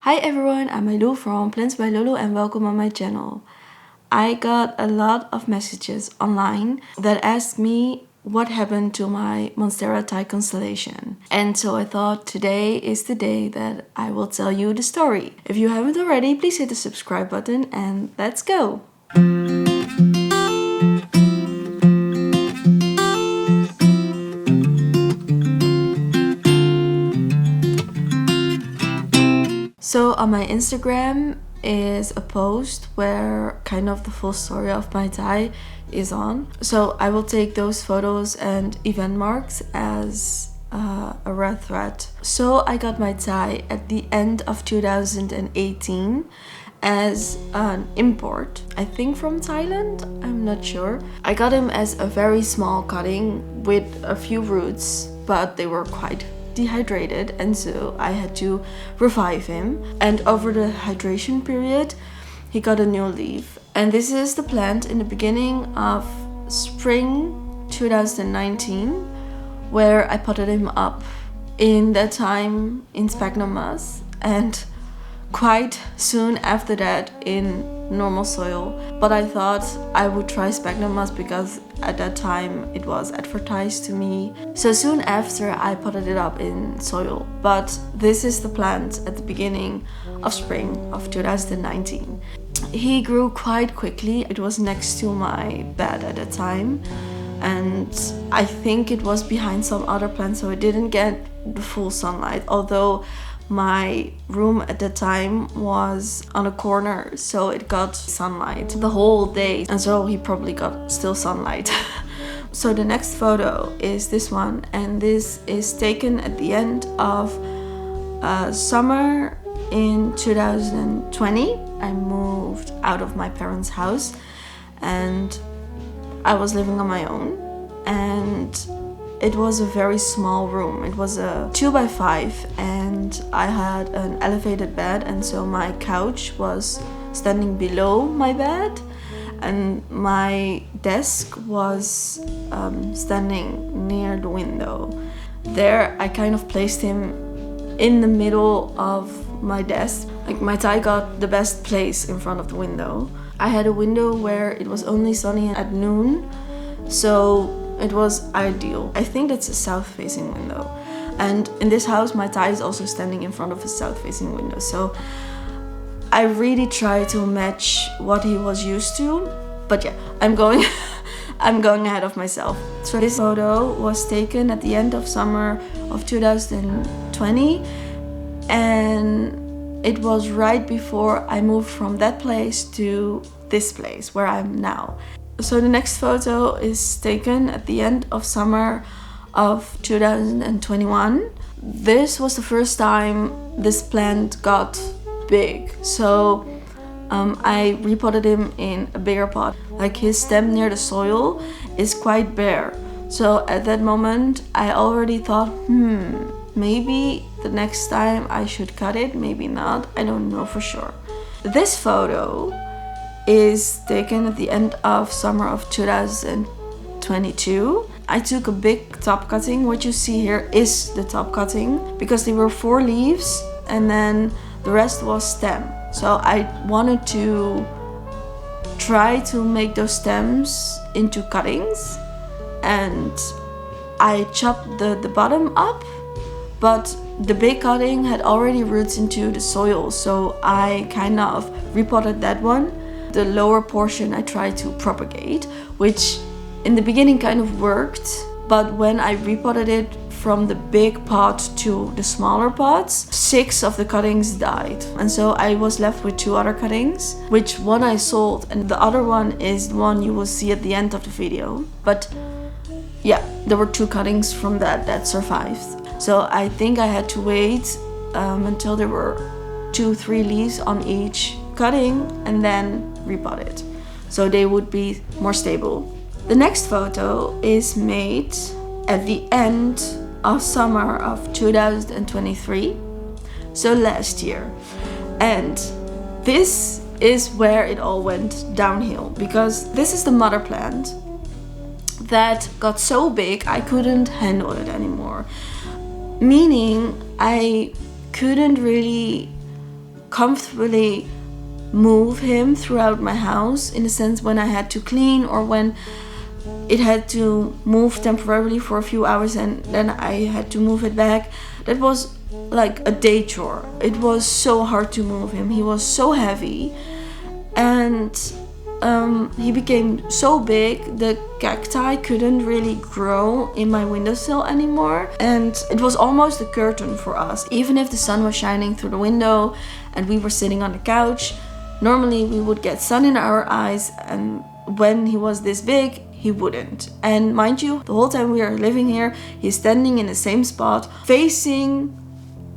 Hi everyone, I'm Lulu from Plants by Lulu and welcome on my channel. I got a lot of messages online that asked me what happened to my Monstera Thai Constellation. And so I thought today is the day that I will tell you the story. If you haven't already, please hit the subscribe button and let's go! So on my Instagram is a post where kind of the full story of my Thai is on. So I will take those photos and event marks as a red thread. So I got my Thai at the end of 2018 as an import, I think from Thailand, I'm not sure. I got him as a very small cutting with a few roots, but they were quite dehydrated, and so I had to revive him. And over the hydration period he got a new leaf, and this is the plant in the beginning of spring 2019 where I potted him up in that time in sphagnum moss and quite soon after that in normal soil. But I thought I would try sphagnum moss because at that time it was advertised to me. So soon after I potted it up in soil. But this is the plant at the beginning of spring of 2019. He grew quite quickly. It was next to my bed at that time, and I think it was behind some other plants, so it didn't get the full sunlight, although my room at the time was on a corner, so it got sunlight the whole day, and so he probably got still sunlight. So the next photo is this one, and this is taken at the end of summer in 2020. I moved out of my parents' house and I was living on my own, and it was a very small room. It was a 2x5 and I had an elevated bed, and so my couch was standing below my bed and my desk was standing near the window. There I kind of placed him in the middle of my desk. Like, my Thai got the best place in front of the window. I had a window where it was only sunny at noon, so it was ideal. I think that's a south-facing window. And in this house, my Thai is also standing in front of a south-facing window. So I really try to match what he was used to. But yeah, I'm going ahead of myself. So this photo was taken at the end of summer of 2020. And it was right before I moved from that place to this place where I'm now. So the next photo is taken at the end of summer of 2021. This was the first time this plant got big. So I repotted him in a bigger pot. Like, his stem near the soil is quite bare. So at that moment I already thought, maybe the next time I should cut it, maybe not, I don't know for sure. This photo is taken at the end of summer of 2022. I took a big top cutting. What you see here is the top cutting because there were 4 leaves and then the rest was stem. So I wanted to try to make those stems into cuttings, and I chopped the bottom up, but the big cutting had already roots into the soil, so I kind of repotted that one. The lower portion I tried to propagate, which in the beginning kind of worked, but when I repotted it from the big pot to the smaller pots, 6 of the cuttings died. And so I was left with 2 other cuttings, which one I sold and the other one is the one you will see at the end of the video. But yeah, there were 2 cuttings from that survived. So I think I had to wait until there were 2-3 leaves on each cutting and then repot it, so they would be more stable. The next photo is made at the end of summer of 2023, so last year. And this is where it all went downhill, because this is the mother plant that got so big I couldn't handle it anymore. Meaning I couldn't really comfortably move him throughout my house, in a sense when I had to clean or when it had to move temporarily for a few hours and then I had to move it back. That was like a day chore. It was so hard to move him. He was so heavy, and he became so big, the cacti couldn't really grow in my windowsill anymore, and it was almost a curtain for us. Even if the sun was shining through the window and we were sitting on the couch, normally we would get sun in our eyes, and when he was this big, he wouldn't. And mind you, the whole time we are living here, he's standing in the same spot, facing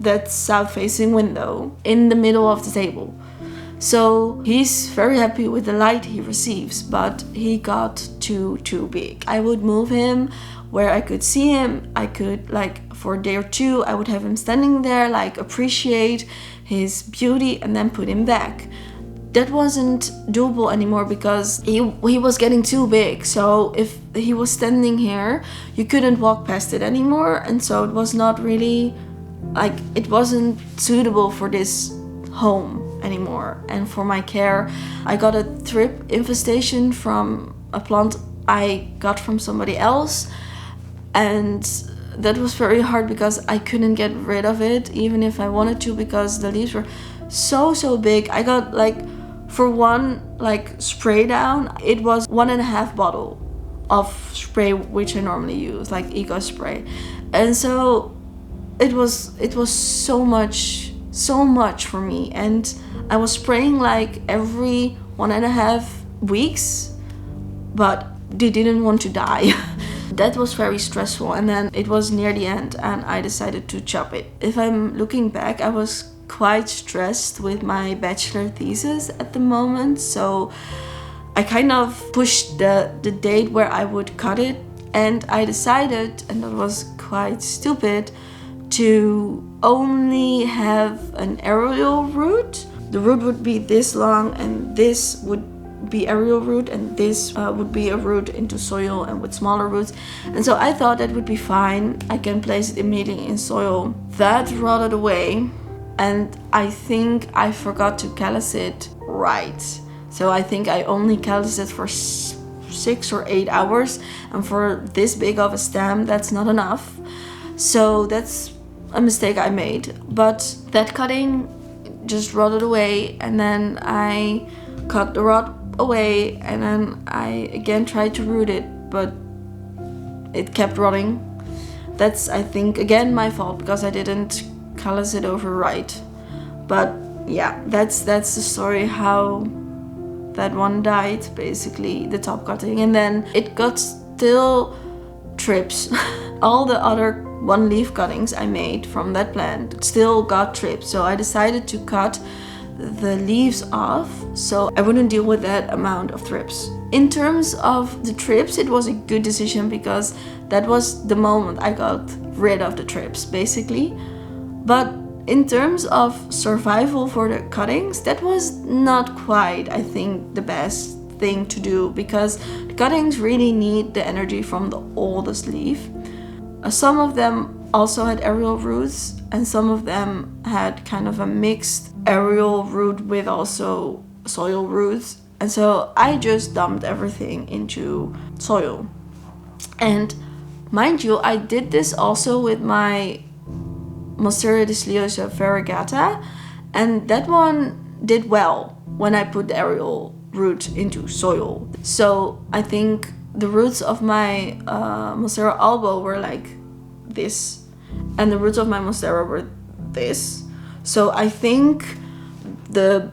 that south-facing window in the middle of the table. So he's very happy with the light he receives, but he got too big. I would move him where I could see him. I could, like, for a day or two, I would have him standing there, like, appreciate his beauty and then put him back. That wasn't doable anymore because he was getting too big. So if he was standing here, you couldn't walk past it anymore. And so it was not really, like, it wasn't suitable for this home anymore. And for my care, I got a thrip infestation from a plant I got from somebody else. And that was very hard because I couldn't get rid of it, even if I wanted to, because the leaves were so big. I got, like, for one, like, spray down, it was 1.5 bottle of spray which I normally use, like eco spray. And so it was so much for me, and I was spraying like every 1.5 weeks, but they didn't want to die. That was very stressful, and then it was near the end and I decided to chop it. If I'm looking back, I was quite stressed with my bachelor thesis at the moment, so I kind of pushed the date where I would cut it, and I decided, and that was quite stupid, to only have an aerial root. The root would be this long, and this would be aerial root, and this would be a root into soil and with smaller roots. And so I thought that would be fine. I can place it immediately in soil. That rotted away, and I think I forgot to callus it right. So I think I only callused it for 6 or 8 hours, and for this big of a stem, that's not enough. So that's a mistake I made. But that cutting just rotted away, and then I cut the rot away, and then I again tried to root it, but it kept rotting. That's, I think, again my fault because I didn't callus it over right. But yeah, that's the story how that one died, basically, the top cutting. And then it got still trips. All the other one leaf cuttings I made from that plant still got trips, so I decided to cut the leaves off so I wouldn't deal with that amount of trips. In terms of the trips, it was a good decision because that was the moment I got rid of the trips, basically. But in terms of survival for the cuttings, that was not quite, I think, the best thing to do, because the cuttings really need the energy from the oldest leaf. Some of them also had aerial roots, and some of them had kind of a mixed aerial root with also soil roots. And so I just dumped everything into soil. And mind you, I did this also with my Monstera variegata, and that one did well when I put the aerial root into soil. So I think the roots of my Monstera albo were like this, and the roots of my Monstera were this. So I think the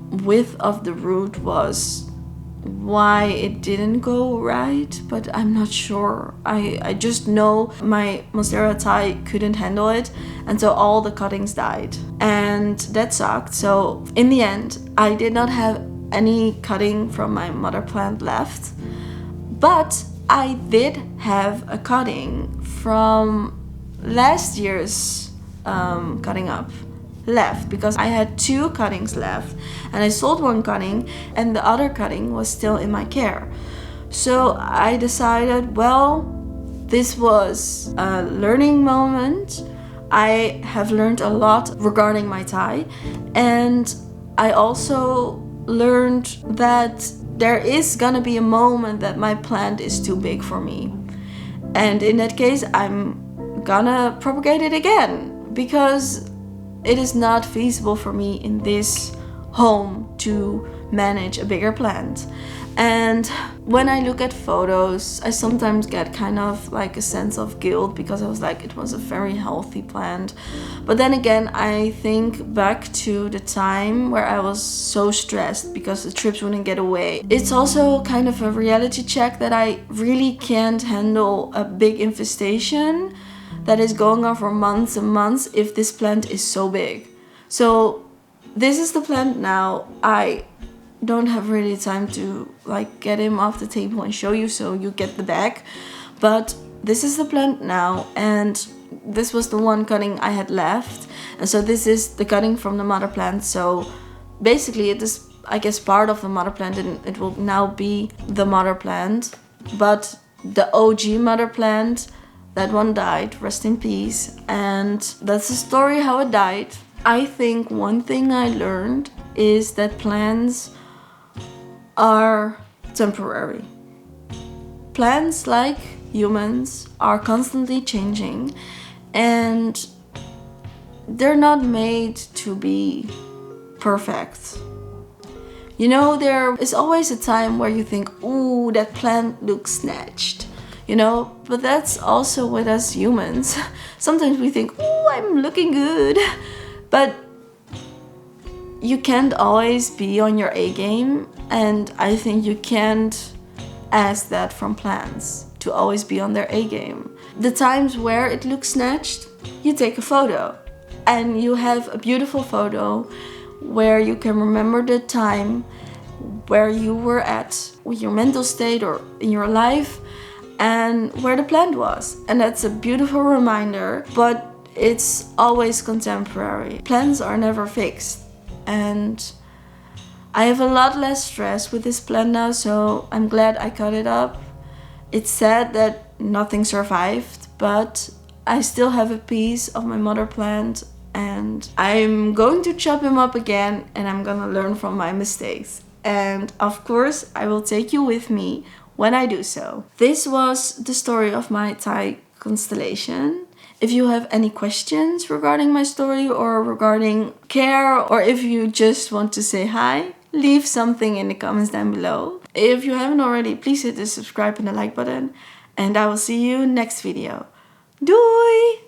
width of the root was why it didn't go right, but I'm not sure. I just know my Monstera Thai couldn't handle it, and so all the cuttings died, and that sucked. So in the end, I did not have any cutting from my mother plant left, but I did have a cutting from last year's cutting up left, because I had 2 cuttings left, and I sold one cutting and the other cutting was still in my care. So I decided, well, this was a learning moment. I have learned a lot regarding my Thai, and I also learned that there is gonna be a moment that my plant is too big for me. And in that case, I'm gonna propagate it again, because it is not feasible for me in this home to manage a bigger plant. And when I look at photos, I sometimes get kind of like a sense of guilt, because I was like, it was a very healthy plant. But then again, I think back to the time where I was so stressed because the trips wouldn't get away. It's also kind of a reality check that I really can't handle a big infestation that is going on for months and months if this plant is so big. So this is the plant now. I don't have really time to like get him off the table and show you, so you get the bag. But this is the plant now, and this was the one cutting I had left, and so this is the cutting from the mother plant. So basically it is, I guess, part of the mother plant, and it will now be the mother plant. But the OG mother plant, that one died, rest in peace, and that's the story how it died. I think one thing I learned is that plants are temporary. Plants, like humans, are constantly changing, and they're not made to be perfect. You know, there is always a time where you think, ooh, that plant looks snatched. You know, but that's also with us humans. Sometimes we think, ooh, I'm looking good. But you can't always be on your A game, and I think you can't ask that from plants, to always be on their A game. The times where it looks snatched, you take a photo, and you have a beautiful photo where you can remember the time where you were at with your mental state or in your life, and where the plant was. And that's a beautiful reminder, but it's always contemporary. Plants are never fixed. And I have a lot less stress with this plant now, so I'm glad I cut it up. It's sad that nothing survived, but I still have a piece of my mother plant, and I'm going to chop him up again, and I'm gonna learn from my mistakes. And of course, I will take you with me when I do so. This was the story of my Thai constellation. If you have any questions regarding my story or regarding care, or if you just want to say hi, leave something in the comments down below. If you haven't already, please hit the subscribe and the like button, and I will see you next video. Doei!